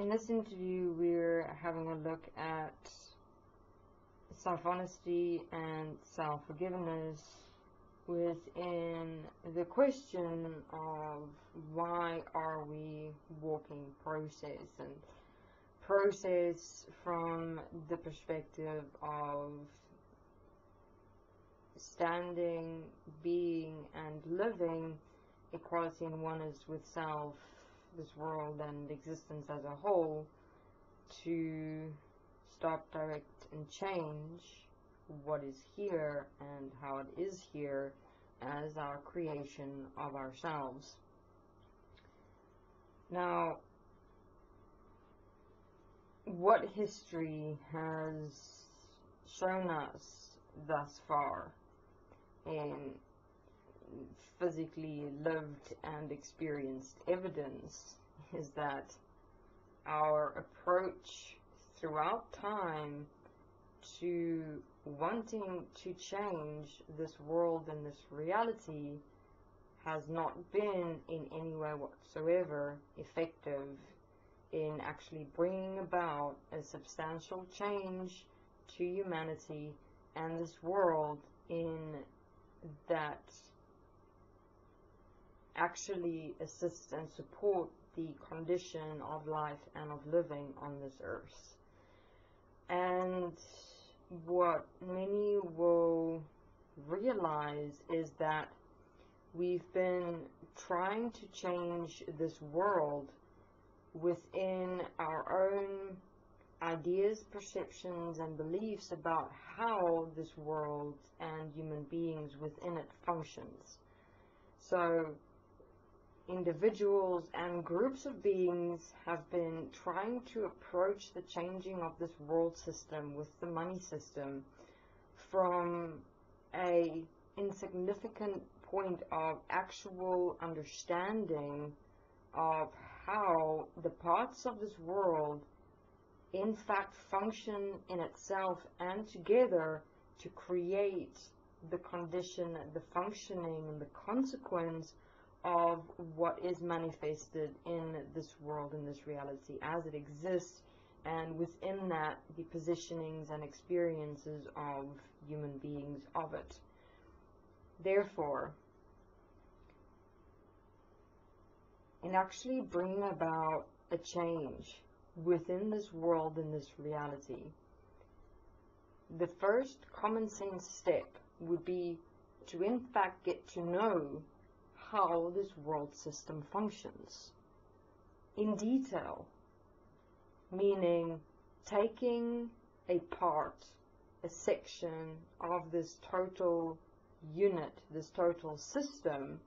In this interview, we're having a look at self-honesty and self-forgiveness within the question of why are we walking process, and process from the perspective of standing, being, and living equality and oneness with self, this world, and existence as a whole, to stop, direct, and change what is here and how it is here as our creation of ourselves. Now, what history has shown us thus far in physically lived and experienced evidence is that our approach throughout time to wanting to change this world and this reality has not been in any way whatsoever effective in actually bringing about a substantial change to humanity and this world in that actually assist and support the condition of life and of living on this earth. And what many will realize is that we've been trying to change this world within our own ideas, perceptions, and beliefs about how this world and human beings within it functions. So individuals and groups of beings have been trying to approach the changing of this world system with the money system from a insignificant point of actual understanding of how the parts of this world in fact function in itself and together to create the condition, the functioning, and the consequence of what is manifested in this world, in this reality as it exists, and within that the positionings and experiences of human beings of it. Therefore, in actually bringing about a change within this world and this reality, the first common sense step would be to in fact get to know how this world system functions in detail, meaning taking a part, a section of this total unit, this total system,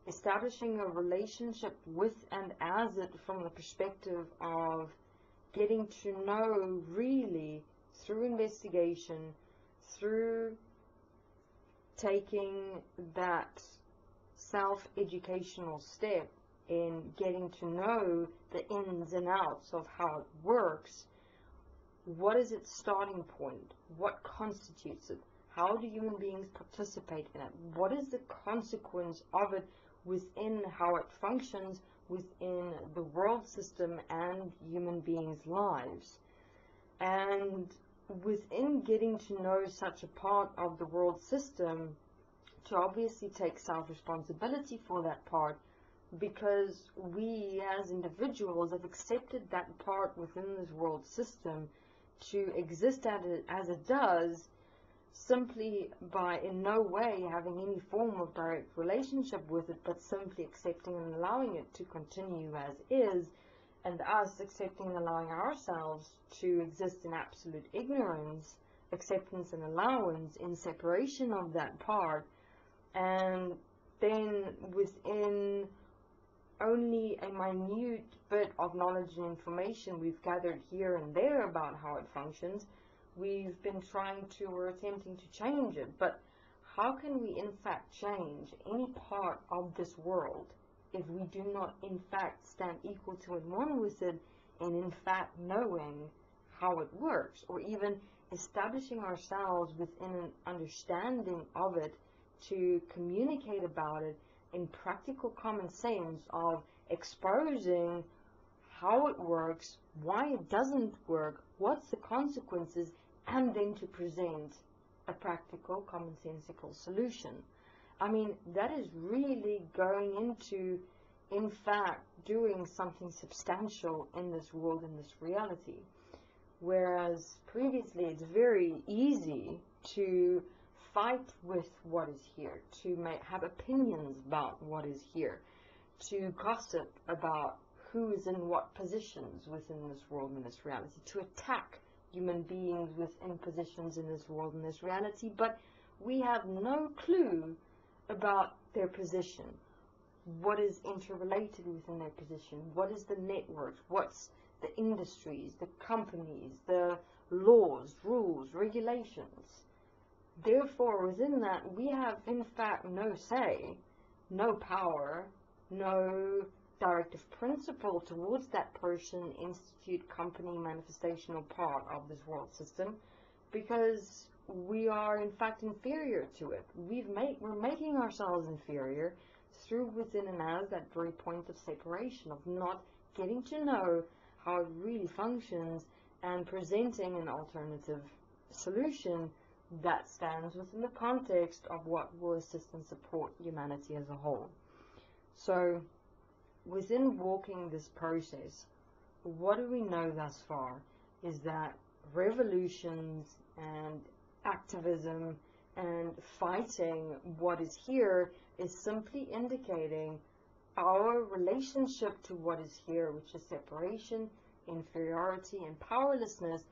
establishing a relationship with and as it from the perspective of getting to know really through investigation, through taking that self-educational step in getting to know the ins and outs of how it works. What is its starting point? What constitutes it? How do human beings participate in it? What is the consequence of it within how it functions within the world system and human beings' lives? And within getting to know such a part of the world system, to obviously take self-responsibility for that part, because we as individuals have accepted that part within this world system to exist as it does, simply by in no way having any form of direct relationship with it, but simply accepting and allowing it to continue as is, and us accepting and allowing ourselves to exist in absolute ignorance, acceptance and allowance in separation of that part. And then within only a minute bit of knowledge and information we've gathered here and there about how it functions, we've been trying to or attempting to change it. But how can we in fact change any part of this world if we do not in fact stand equal to and one with it, and in fact knowing how it works, or even establishing ourselves within an understanding of it to communicate about it in practical common sense of exposing how it works, why it doesn't work, what's the consequences, and then to present a practical, commonsensical solution. I mean, that is really going into, in fact, doing something substantial in this world, in this reality. Whereas previously it's very easy to fight with what is here, to have opinions about what is here, to gossip about who is in what positions within this world, in this reality, to attack human beings within positions in this world, in this reality, but we have no clue about their position, what is interrelated within their position, what is the networks, what's the industries, the companies, the laws, rules, regulations. Therefore, within that, we have, in fact, no say, no power, no directive principle towards that person, institute, company, manifestational part of this world system, because we are, in fact, inferior to it. We're making ourselves inferior through within and as that very point of separation, of not getting to know how it really functions and presenting an alternative solution that stands within the context of what will assist and support humanity as a whole. So, within walking this process, what do we know thus far is that revolutions and activism and fighting what is here is simply indicating our relationship to what is here, which is separation, inferiority, and powerlessness,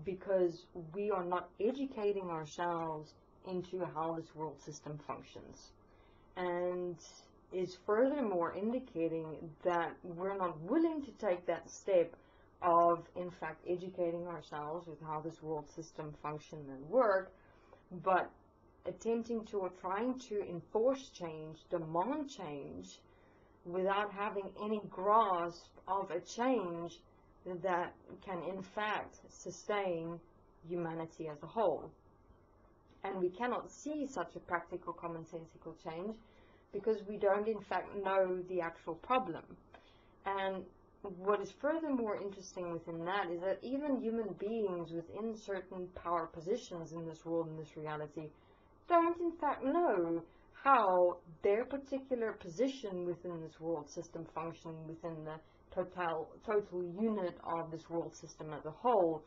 because we are not educating ourselves into how this world system functions. And is furthermore indicating that we're not willing to take that step of, in fact, educating ourselves with how this world system functions and work, but attempting to or trying to enforce change, demand change, without having any grasp of a change that can, in fact, sustain humanity as a whole. And we cannot see such a practical, commonsensical change because we don't, in fact, know the actual problem. And what is furthermore interesting within that is that even human beings within certain power positions in this world, in this reality, don't, in fact, know how their particular position within this world system function within the total unit of this world system as a whole.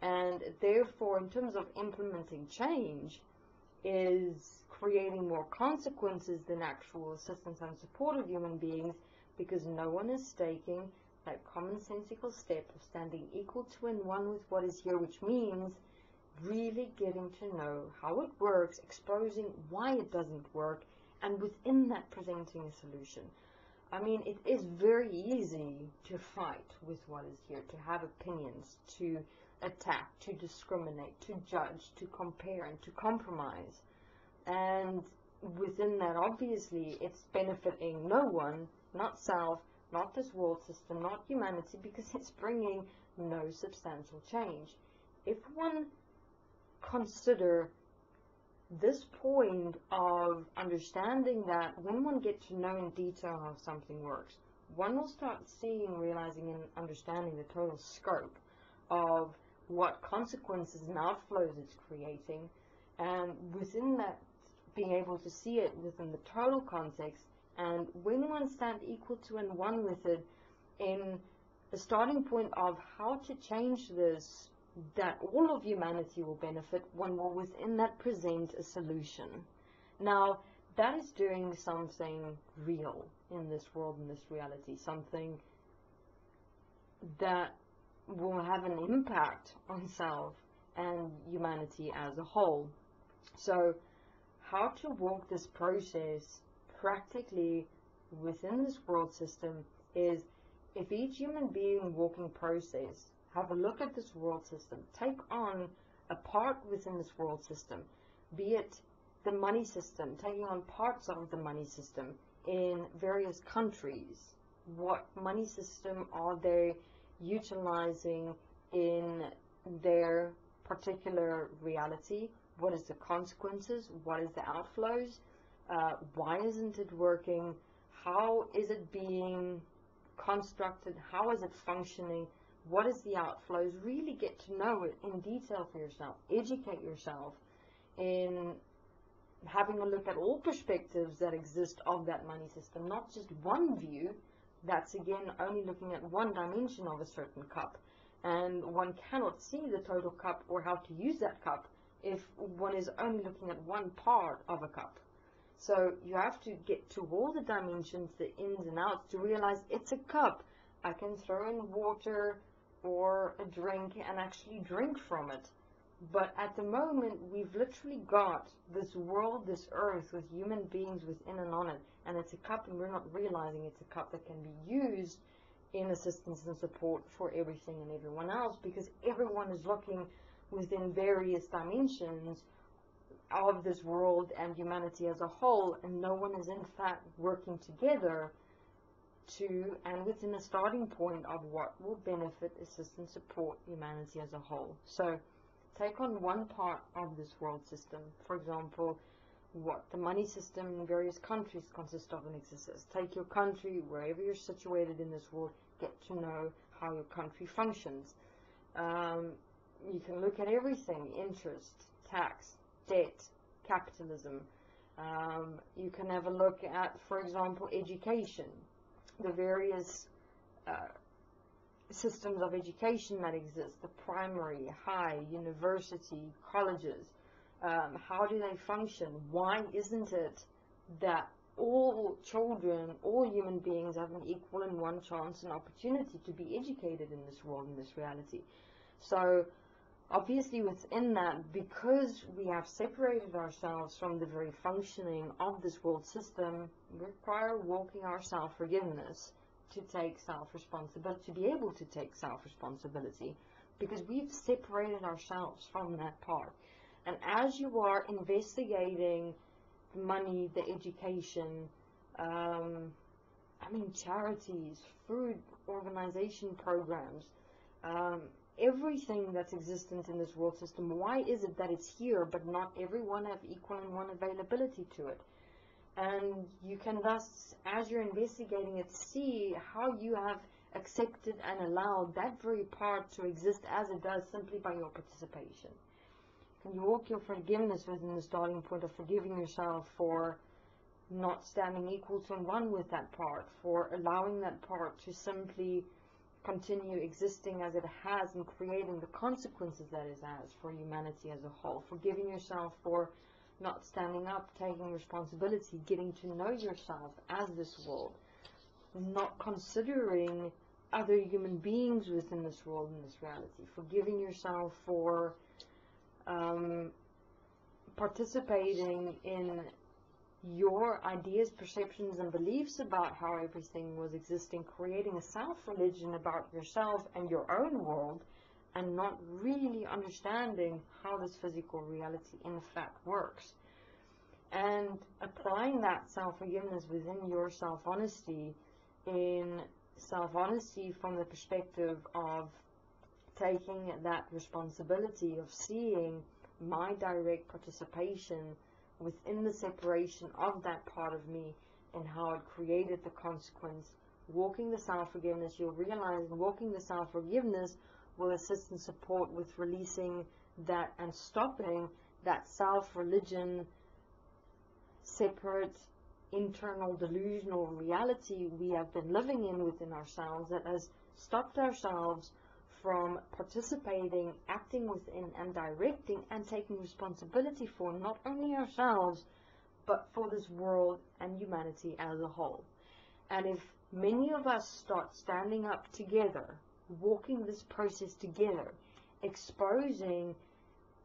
And therefore, in terms of implementing change, is creating more consequences than actual assistance and support of human beings, because no one is taking that commonsensical step of standing equal to and one with what is here, which means really getting to know how it works, exposing why it doesn't work, and within that presenting a solution. I mean, it is very easy to fight with what is here, to have opinions, to attack, to discriminate, to judge, to compare, and to compromise. And within that, obviously, it's benefiting no one, not self, not this world system, not humanity, because it's bringing no substantial change. If one consider this point of understanding that when one gets to know in detail how something works, one will start seeing, realizing, and understanding the total scope of what consequences and outflows it's creating, and within that being able to see it within the total context, and when one stands equal to and one with it in the starting point of how to change this, that all of humanity will benefit, one will within that present a solution. Now, that is doing something real in this world, in this reality, something that will have an impact on self and humanity as a whole. So, how to walk this process practically within this world system is, if each human being walking process, have a look at this world system, take on a part within this world system, be it the money system, taking on parts of the money system in various countries. What money system are they utilizing in their particular reality? What is the consequences? What is the outflows? Why isn't it working? How is it being constructed, how is it functioning, what is the outflows. Really get to know it in detail for yourself. Educate yourself in having a look at all perspectives that exist of that money system, not just one view that's again only looking at one dimension of a certain cup, and one cannot see the total cup or how to use that cup if one is only looking at one part of a cup. So you have to get to all the dimensions, the ins and outs, to realize it's a cup. I can throw in water or a drink and actually drink from it. But at the moment, we've literally got this world, this earth, with human beings within and on it. And it's a cup, and we're not realizing it's a cup that can be used in assistance and support for everything and everyone else, because everyone is looking within various dimensions of this world and humanity as a whole, and no one is in fact working together to and within a starting point of what will benefit, assist and support humanity as a whole. So take on one part of this world system, for example, what the money system in various countries consists of and exists. Take your country, wherever you're situated in this world, get to know how your country functions. You can look at everything: interest, tax, debt, capitalism. You can have a look at, for example, education, the various systems of education that exist, the primary, high, university, colleges. How do they function? Why isn't it that all children, all human beings have an equal and one chance and opportunity to be educated in this world, in this reality? So obviously within that, because we have separated ourselves from the very functioning of this world system, we require walking our self-forgiveness to take self-responsibility, to be able to take self-responsibility, because we've separated ourselves from that part. And as you are investigating the money, the education, charities, food organization programs, everything that's existent in this world system, why is it that it's here but not everyone have equal and one availability to it? And you can thus, as you're investigating it, see how you have accepted and allowed that very part to exist as it does simply by your participation. Can you walk your forgiveness within the starting point of forgiving yourself for not standing equal to and one with that part, for allowing that part to simply continue existing as it has and creating the consequences that it has for humanity as a whole, forgiving yourself for not standing up, taking responsibility, getting to know yourself as this world, not considering other human beings within this world and this reality, forgiving yourself for participating in your ideas, perceptions, and beliefs about how everything was existing, creating a self-religion about yourself and your own world, and not really understanding how this physical reality in fact works. And applying that self-forgiveness within your self-honesty, in self-honesty from the perspective of taking that responsibility of seeing my direct participation within the separation of that part of me and how it created the consequence. Walking the self-forgiveness, you'll realize walking the self-forgiveness will assist and support with releasing that and stopping that self-religion, separate, internal delusional reality we have been living in within ourselves that has stopped ourselves from participating, acting within, and directing and taking responsibility for not only ourselves, but for this world and humanity as a whole. And if many of us start standing up together, walking this process together, exposing,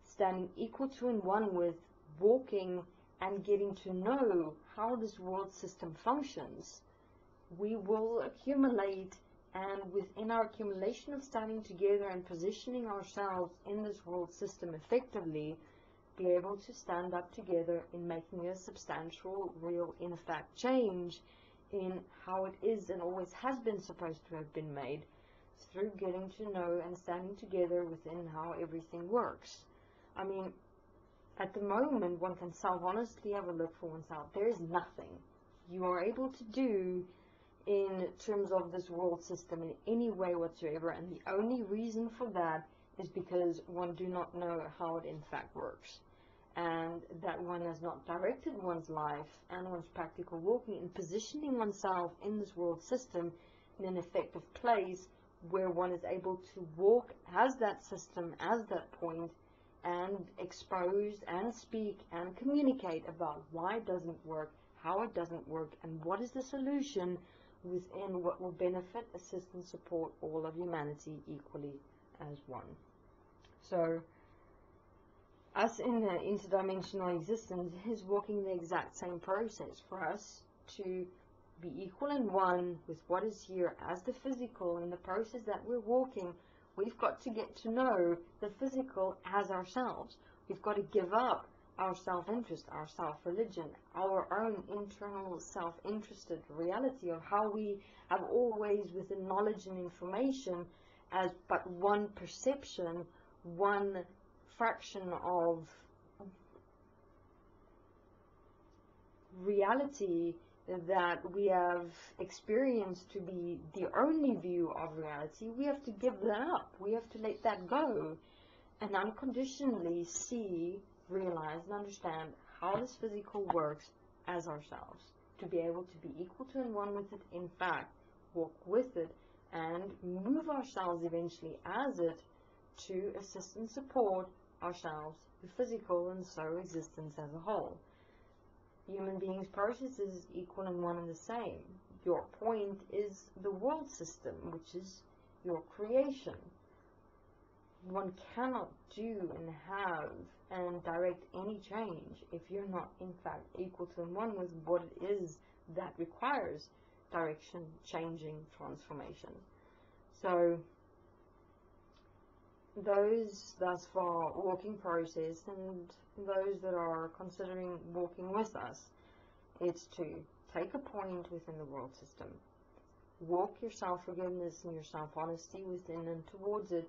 standing equal to and one with, walking and getting to know how this world system functions, we will accumulate, and within our accumulation of standing together and positioning ourselves in this world system effectively, be able to stand up together in making a substantial, real, in fact, change in how it is and always has been supposed to have been made, through getting to know and standing together within how everything works. I mean, at the moment, one can self-honestly have a look for oneself. There is nothing you are able to do in terms of this world system in any way whatsoever, and the only reason for that is because one do not know how it in fact works, and that one has not directed one's life and one's practical walking in positioning oneself in this world system in an effective place where one is able to walk as that system, as that point, and expose and speak and communicate about why it doesn't work, how it doesn't work, and what is the solution within what will benefit, assist, and support all of humanity equally as one. So, us in the interdimensional existence is walking the exact same process for us to be equal and one with what is here as the physical. In the process that we're walking, we've got to get to know the physical as ourselves. We've got to give up our self-interest, our self-religion, our own internal self-interested reality of how we have always within knowledge and information as but one perception, one fraction of reality that we have experienced to be the only view of reality. We have to give that up. We have to let that go and unconditionally see, realize, and understand how this physical works as ourselves, to be able to be equal to and one with it, in fact, walk with it, and move ourselves eventually as it to assist and support ourselves, the physical, and so existence as a whole. Human beings' process is equal and one and the same. Your point is the world system, which is your creation. One cannot do and have and direct any change if you're not in fact equal to and one with what it is that requires direction, changing, transformation. So those thus far walking process and those that are considering walking with us, it's to take a point within the world system, walk your self-forgiveness and your self-honesty within and towards it,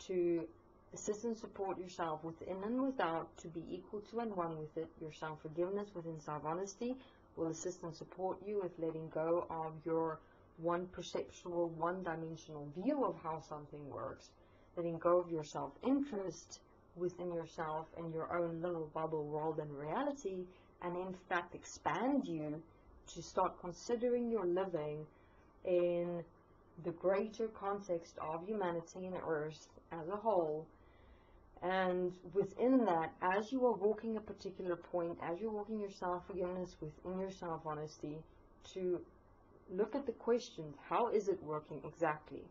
to assist and support yourself within and without, to be equal to and one with it. Your self-forgiveness within self-honesty will assist and support you with letting go of your one perceptual, one-dimensional view of how something works, letting go of your self-interest within yourself and your own little bubble world and reality, and in fact expand you to start considering your living in the greater context of humanity and Earth as a whole. And within that, as you are walking a particular point, as you're walking your self-forgiveness within your self-honesty, to look at the questions: how is it working exactly?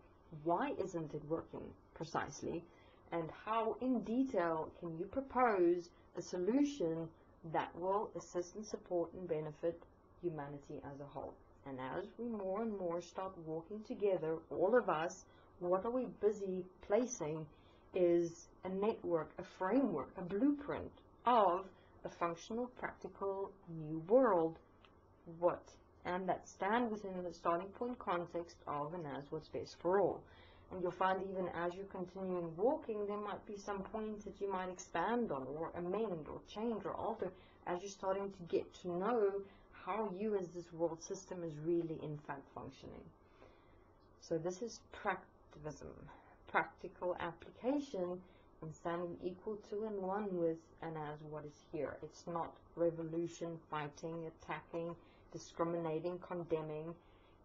Why isn't it working precisely? And how in detail can you propose a solution that will assist and support and benefit humanity as a whole? And as we more and more start walking together, all of us, what are we busy placing is a network, a framework, a blueprint of a functional, practical new world. What? And that stand within the starting point context of and as what's best for all. And you'll find even as you're continuing walking, there might be some points that you might expand on or amend or change or alter as you're starting to get to know how you as this world system is really in fact functioning. So this is practivism, practical application, and standing equal to and one with and as what is here. It's not revolution, fighting, attacking, discriminating, condemning.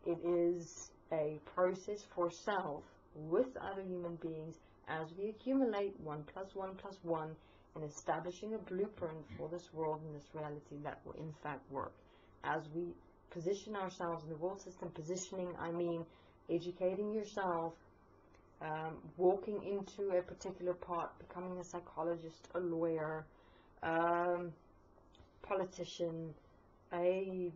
It is a process for self with other human beings as we accumulate 1 + 1 + 1 and establishing a blueprint for this world and this reality that will in fact work. As we position ourselves in the world system, positioning, I mean educating yourself, walking into a particular part, becoming a psychologist, a lawyer, politician, a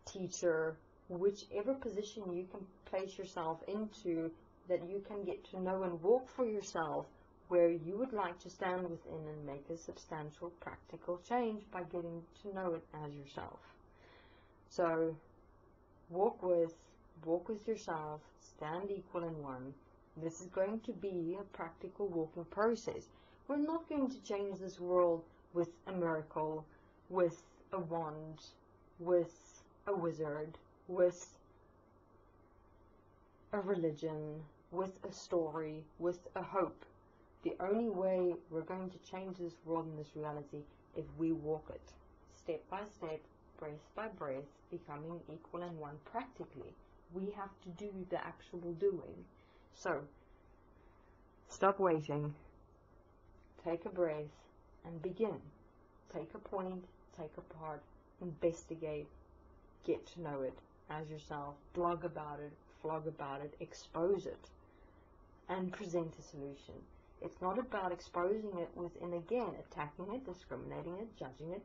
teacher, whichever position you can place yourself into, that you can get to know and walk for yourself where you would like to stand within and make a substantial practical change by getting to know it as yourself. So walk with yourself, stand equal and one. This is going to be a practical walking process. We're not going to change this world with a miracle, with a wand, with a wizard, with a religion, with a story, with a hope. The only way we're going to change this world and this reality if we walk it, step by step, breath by breath, becoming equal and one practically. We have to do the actual doing. So, stop waiting, take a breath, and begin. Take a point, take a part, investigate, get to know it as yourself, blog about it, vlog about it, expose it, and present a solution. It's not about exposing it within, again, attacking it, discriminating it, judging it,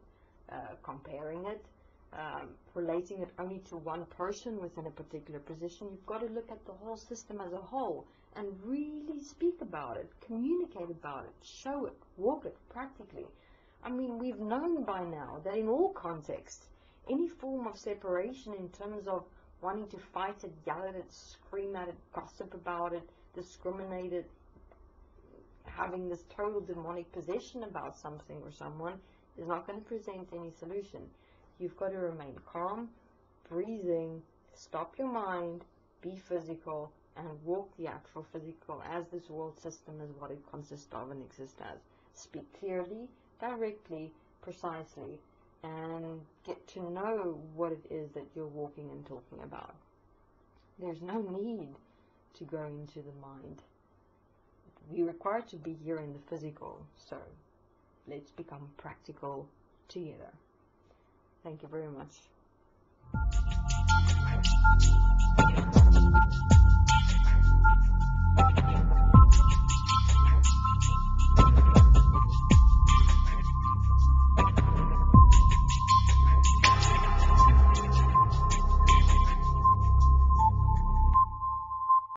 comparing it, relating it only to one person within a particular position. You've got to look at the whole system as a whole and really speak about it, communicate about it, show it, walk it practically. I mean, we've known by now that in all contexts, any form of separation in terms of wanting to fight it, yell at it, scream at it, gossip about it, discriminate it, having this total demonic possession about something or someone is not going to present any solution. You've got to remain calm, breathing, stop your mind, be physical, and walk the actual physical as this world system is what it consists of and exists as. Speak clearly, directly, precisely, and get to know what it is that you're walking and talking about. There's no need to go into the mind. We're required to be here in the physical, so let's become practical together. Thank you very much.